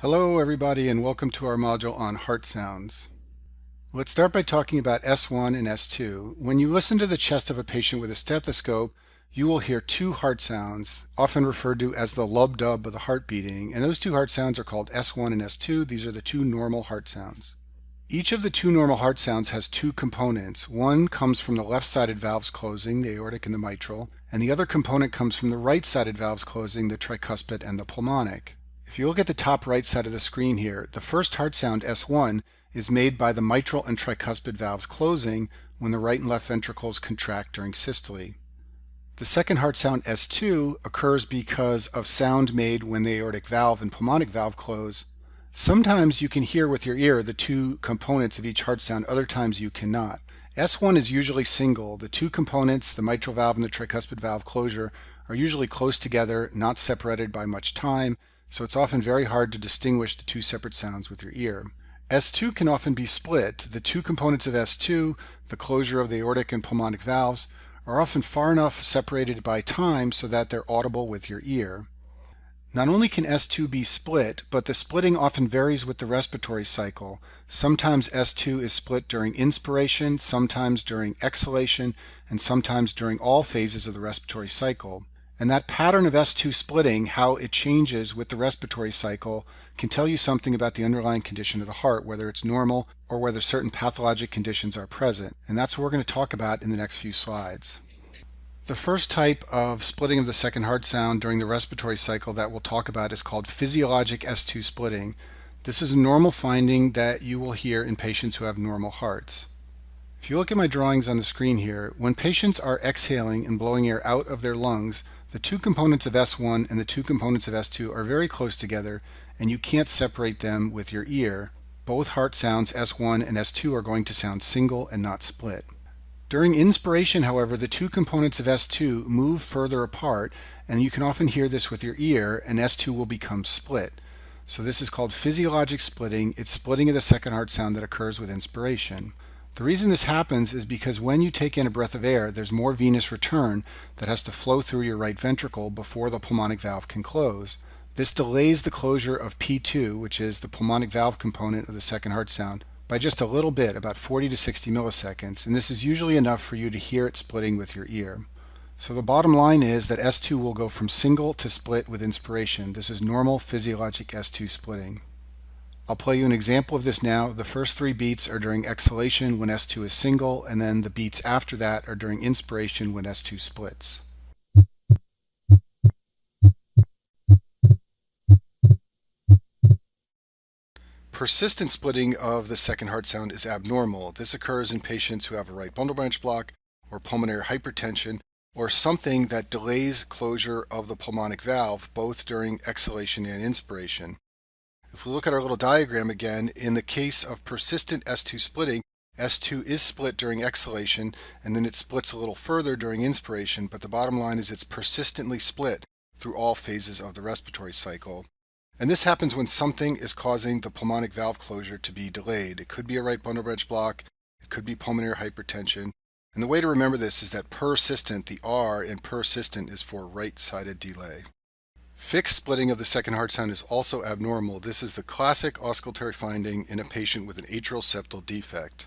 Hello everybody and welcome to our module on heart sounds. Let's start by talking about S1 and S2. When you listen to the chest of a patient with a stethoscope, you will hear two heart sounds, often referred to as the lub-dub of the heart beating, and those two heart sounds are called S1 and S2. These are the two normal heart sounds. Each of the two normal heart sounds has two components. One comes from the left-sided valves closing, the aortic and the mitral, and the other component comes from the right-sided valves closing, the tricuspid and the pulmonic. If you look at the top right side of the screen here, the first heart sound S1 is made by the mitral and tricuspid valves closing when the right and left ventricles contract during systole. The second heart sound S2 occurs because of sound made when the aortic valve and pulmonic valve close. Sometimes you can hear with your ear the two components of each heart sound, other times you cannot. S1 is usually single. The two components, the mitral valve and the tricuspid valve closure, are usually close together, not separated by much time, so it's often very hard to distinguish the two separate sounds with your ear. S2 can often be split. The two components of S2, the closure of the aortic and pulmonic valves, are often far enough separated by time so that they're audible with your ear. Not only can S2 be split, but the splitting often varies with the respiratory cycle. Sometimes S2 is split during inspiration, sometimes during exhalation, and sometimes during all phases of the respiratory cycle. And that pattern of S2 splitting, how it changes with the respiratory cycle, can tell you something about the underlying condition of the heart, whether it's normal or whether certain pathologic conditions are present. And that's what we're going to talk about in the next few slides. The first type of splitting of the second heart sound during the respiratory cycle that we'll talk about is called physiologic S2 splitting. This is a normal finding that you will hear in patients who have normal hearts. If you look at my drawings on the screen here, when patients are exhaling and blowing air out of their lungs, the two components of S1 and the two components of S2 are very close together, and you can't separate them with your ear. Both heart sounds, S1 and S2, are going to sound single and not split. During inspiration, however, the two components of S2 move further apart, and you can often hear this with your ear, and S2 will become split. So this is called physiologic splitting. It's splitting of the second heart sound that occurs with inspiration. The reason this happens is because when you take in a breath of air, there's more venous return that has to flow through your right ventricle before the pulmonic valve can close. This delays the closure of P2, which is the pulmonic valve component of the second heart sound, by just a little bit, about 40 to 60 milliseconds, and this is usually enough for you to hear it splitting with your ear. So the bottom line is that S2 will go from single to split with inspiration. This is normal physiologic S2 splitting. I'll play you an example of this now. The first three beats are during exhalation when S2 is single, and then the beats after that are during inspiration when S2 splits. Persistent splitting of the second heart sound is abnormal. This occurs in patients who have a right bundle branch block or pulmonary hypertension or something that delays closure of the pulmonic valve both during exhalation and inspiration. If we look at our little diagram again, in the case of persistent S2 splitting, S2 is split during exhalation and then it splits a little further during inspiration, but the bottom line is it's persistently split through all phases of the respiratory cycle. And this happens when something is causing the pulmonic valve closure to be delayed. It could be a right bundle branch block, it could be pulmonary hypertension. And the way to remember this is that persistent, the R in persistent is for right-sided delay. Fixed splitting of the second heart sound is also abnormal. This is the classic auscultatory finding in a patient with an atrial septal defect.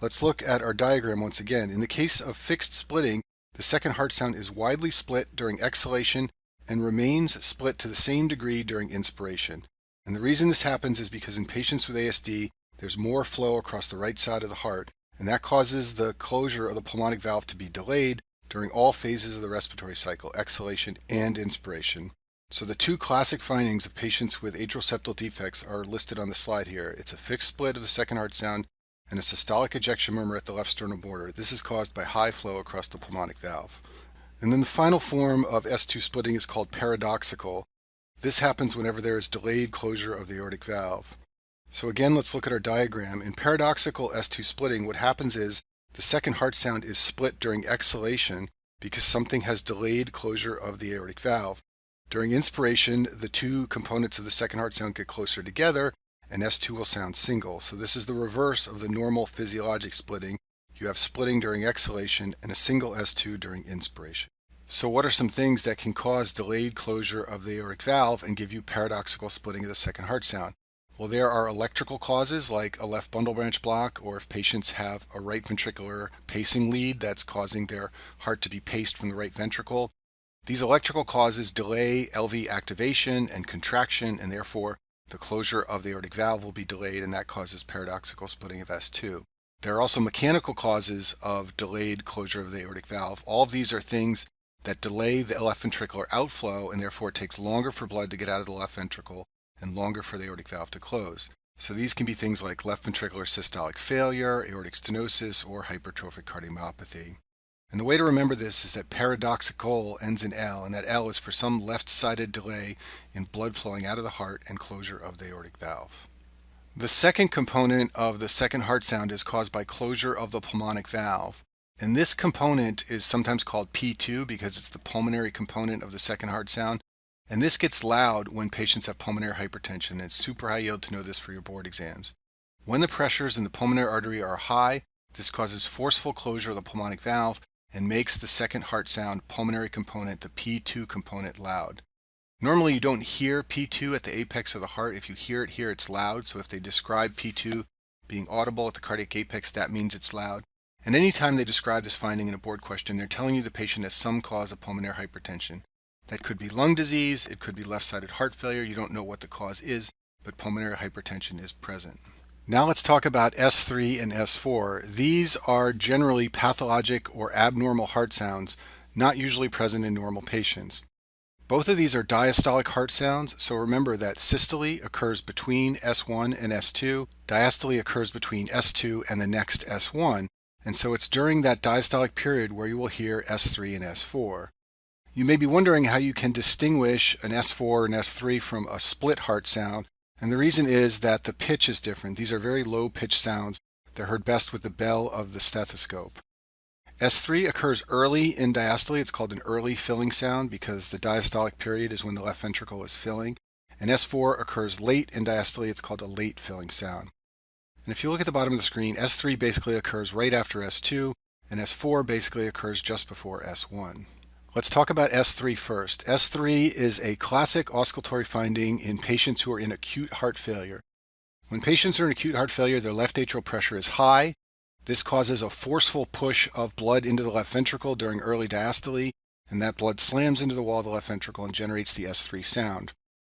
Let's look at our diagram once again. In the case of fixed splitting, the second heart sound is widely split during exhalation and remains split to the same degree during inspiration. And the reason this happens is because in patients with ASD, there's more flow across the right side of the heart, and that causes the closure of the pulmonic valve to be delayed during all phases of the respiratory cycle, exhalation and inspiration. So the two classic findings of patients with atrial septal defects are listed on the slide here. It's a fixed split of the second heart sound and a systolic ejection murmur at the left sternal border. This is caused by high flow across the pulmonic valve. And then the final form of S2 splitting is called paradoxical. This happens whenever there is delayed closure of the aortic valve. So again, let's look at our diagram. In paradoxical S2 splitting, what happens is the second heart sound is split during exhalation because something has delayed closure of the aortic valve. During inspiration, the two components of the second heart sound get closer together and S2 will sound single. So this is the reverse of the normal physiologic splitting. You have splitting during exhalation and a single S2 during inspiration. So what are some things that can cause delayed closure of the aortic valve and give you paradoxical splitting of the second heart sound? Well, there are electrical causes like a left bundle branch block, or if patients have a right ventricular pacing lead that's causing their heart to be paced from the right ventricle. These electrical causes delay LV activation and contraction, and therefore the closure of the aortic valve will be delayed, and that causes paradoxical splitting of S2. There are also mechanical causes of delayed closure of the aortic valve. All of these are things that delay the left ventricular outflow, and therefore it takes longer for blood to get out of the left ventricle and longer for the aortic valve to close. So these can be things like left ventricular systolic failure, aortic stenosis, or hypertrophic cardiomyopathy. And the way to remember this is that paradoxical ends in L, and that L is for some left-sided delay in blood flowing out of the heart and closure of the aortic valve. The second component of the second heart sound is caused by closure of the pulmonic valve. And this component is sometimes called P2 because it's the pulmonary component of the second heart sound. And this gets loud when patients have pulmonary hypertension. And it's super high yield to know this for your board exams. When the pressures in the pulmonary artery are high, this causes forceful closure of the pulmonic valve and makes the second heart sound pulmonary component, the P2 component, loud. Normally you don't hear P2 at the apex of the heart. If you hear it here, it's loud. So if they describe P2 being audible at the cardiac apex, that means it's loud. And anytime they describe this finding in a board question, they're telling you the patient has some cause of pulmonary hypertension. That could be lung disease, it could be left-sided heart failure, you don't know what the cause is, but pulmonary hypertension is present. Now let's talk about S3 and S4. These are generally pathologic or abnormal heart sounds, not usually present in normal patients. Both of these are diastolic heart sounds, so remember that systole occurs between S1 and S2, diastole occurs between S2 and the next S1. And so it's during that diastolic period where you will hear S3 and S4. You may be wondering how you can distinguish an S4 and S3 from a split heart sound, and the reason is that the pitch is different. These are very low pitch sounds. They're heard best with the bell of the stethoscope. S3 occurs early in diastole. It's called an early filling sound because the diastolic period is when the left ventricle is filling. And S4 occurs late in diastole. It's called a late filling sound. And if you look at the bottom of the screen, S3 basically occurs right after S2, and S4 basically occurs just before S1. Let's talk about S3 first. S3 is a classic auscultatory finding in patients who are in acute heart failure. When patients are in acute heart failure, their left atrial pressure is high. This causes a forceful push of blood into the left ventricle during early diastole, and that blood slams into the wall of the left ventricle and generates the S3 sound.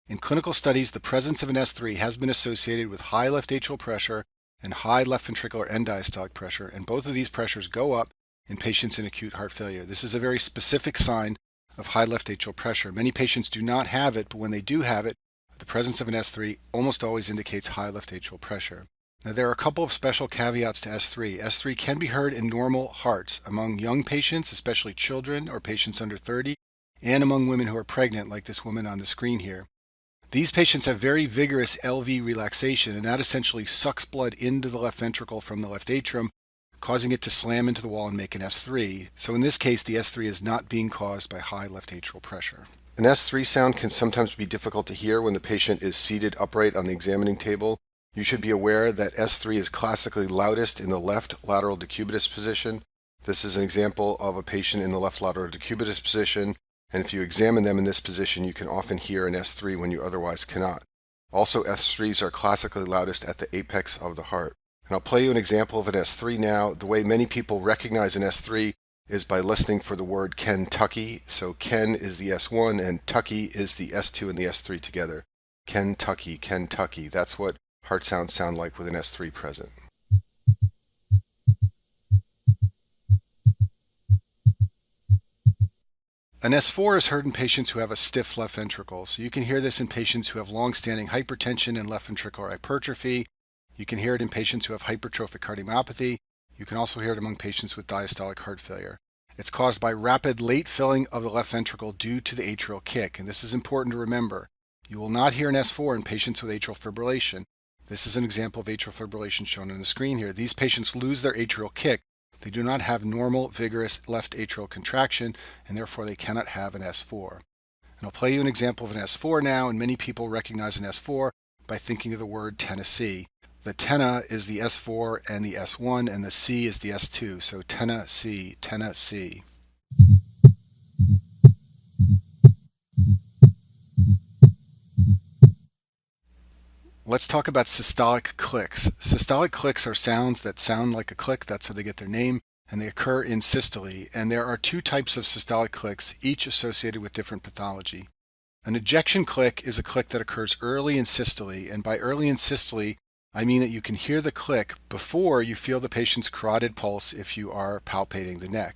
In clinical studies, the presence of an S3 has been associated with high left atrial pressure and high left ventricular end diastolic pressure, and both of these pressures go up in patients in acute heart failure. This is a very specific sign of high left atrial pressure. Many patients do not have it, but when they do have it, the presence of an S3 almost always indicates high left atrial pressure. Now, there are a couple of special caveats to S3. S3 can be heard in normal hearts among young patients, especially children or patients under 30, and among women who are pregnant, like this woman on the screen here. These patients have very vigorous LV relaxation, and that essentially sucks blood into the left ventricle from the left atrium, causing it to slam into the wall and make an S3. So in this case, the S3 is not being caused by high left atrial pressure. An S3 sound can sometimes be difficult to hear when the patient is seated upright on the examining table. You should be aware that S3 is classically loudest in the left lateral decubitus position. This is an example of a patient in the left lateral decubitus position. And if you examine them in this position, you can often hear an S3 when you otherwise cannot. Also, S3s are classically loudest at the apex of the heart. And I'll play you an example of an S3 now. The way many people recognize an S3 is by listening for the word Kentucky. So Ken is the S1 and Tucky is the S2 and the S3 together. Kentucky, Kentucky. That's what heart sounds sound like with an S3 present. An S4 is heard in patients who have a stiff left ventricle. So you can hear this in patients who have long-standing hypertension and left ventricular hypertrophy. You can hear it in patients who have hypertrophic cardiomyopathy. You can also hear it among patients with diastolic heart failure. It's caused by rapid late filling of the left ventricle due to the atrial kick. And this is important to remember. You will not hear an S4 in patients with atrial fibrillation. This is an example of atrial fibrillation shown on the screen here. These patients lose their atrial kick. They do not have normal, vigorous left atrial contraction, and therefore they cannot have an S4. And I'll play you an example of an S4 now, and many people recognize an S4 by thinking of the word Tennessee. The tenna is the S4 and the S1, and the C is the S2, so Tennessee, Tennessee. Let's talk about systolic clicks. Systolic clicks are sounds that sound like a click. That's how they get their name, and they occur in systole. And there are two types of systolic clicks, each associated with different pathology. An ejection click is a click that occurs early in systole, and by early in systole, I mean that you can hear the click before you feel the patient's carotid pulse if you are palpating the neck.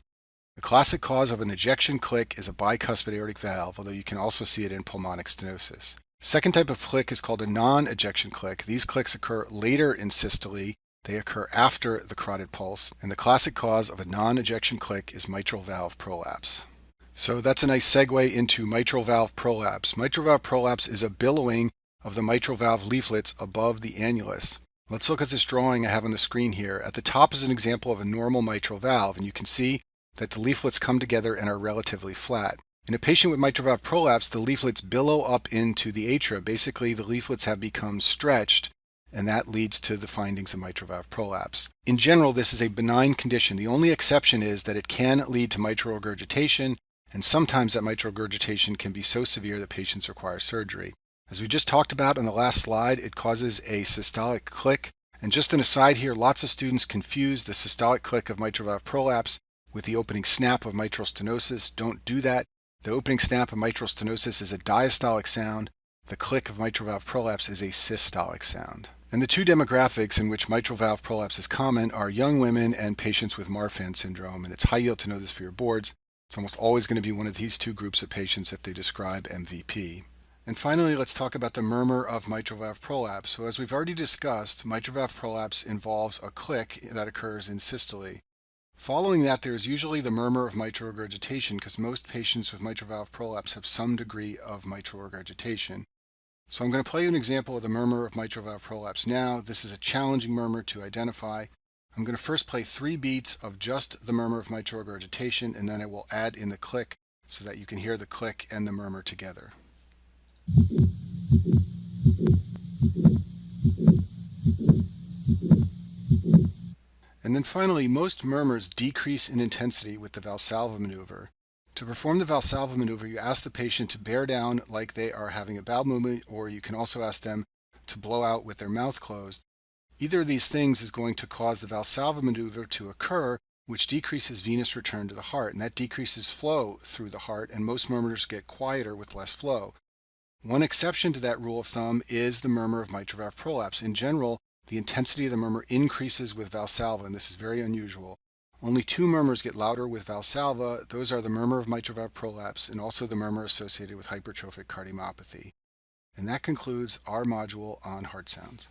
The classic cause of an ejection click is a bicuspid aortic valve, although you can also see it in pulmonic stenosis. Second type of click is called a non-ejection click. These clicks occur later in systole. They occur after the carotid pulse, and the classic cause of a non-ejection click is mitral valve prolapse. So that's a nice segue into mitral valve prolapse. Mitral valve prolapse is a billowing of the mitral valve leaflets above the annulus. Let's look at this drawing I have on the screen here. At the top is an example of a normal mitral valve, and you can see that the leaflets come together and are relatively flat. In a patient with mitral valve prolapse, the leaflets billow up into the atria. Basically, the leaflets have become stretched, and that leads to the findings of mitral valve prolapse. In general, this is a benign condition. The only exception is that it can lead to mitral regurgitation, and sometimes that mitral regurgitation can be so severe that patients require surgery. As we just talked about on the last slide, it causes a systolic click. And just an aside here, lots of students confuse the systolic click of mitral valve prolapse with the opening snap of mitral stenosis. Don't do that. The opening snap of mitral stenosis is a diastolic sound. The click of mitral valve prolapse is a systolic sound. And the two demographics in which mitral valve prolapse is common are young women and patients with Marfan syndrome. And it's high yield to know this for your boards. It's almost always going to be one of these two groups of patients if they describe MVP. And finally, let's talk about the murmur of mitral valve prolapse. So as we've already discussed, mitral valve prolapse involves a click that occurs in systole. Following that, there is usually the murmur of mitral regurgitation because most patients with mitral valve prolapse have some degree of mitral regurgitation. So I'm going to play you an example of the murmur of mitral valve prolapse now. This is a challenging murmur to identify. I'm going to first play 3 beats of just the murmur of mitral regurgitation, and then I will add in the click so that you can hear the click and the murmur together. And then finally, most murmurs decrease in intensity with the Valsalva maneuver. To perform the Valsalva maneuver, you ask the patient to bear down like they are having a bowel movement, or you can also ask them to blow out with their mouth closed. Either of these things is going to cause the Valsalva maneuver to occur, which decreases venous return to the heart, and that decreases flow through the heart, and most murmurs get quieter with less flow. One exception to that rule of thumb is the murmur of mitral valve prolapse. In general, the intensity of the murmur increases with Valsalva, and this is very unusual. Only 2 murmurs get louder with Valsalva. Those are the murmur of mitral valve prolapse and also the murmur associated with hypertrophic cardiomyopathy. And that concludes our module on heart sounds.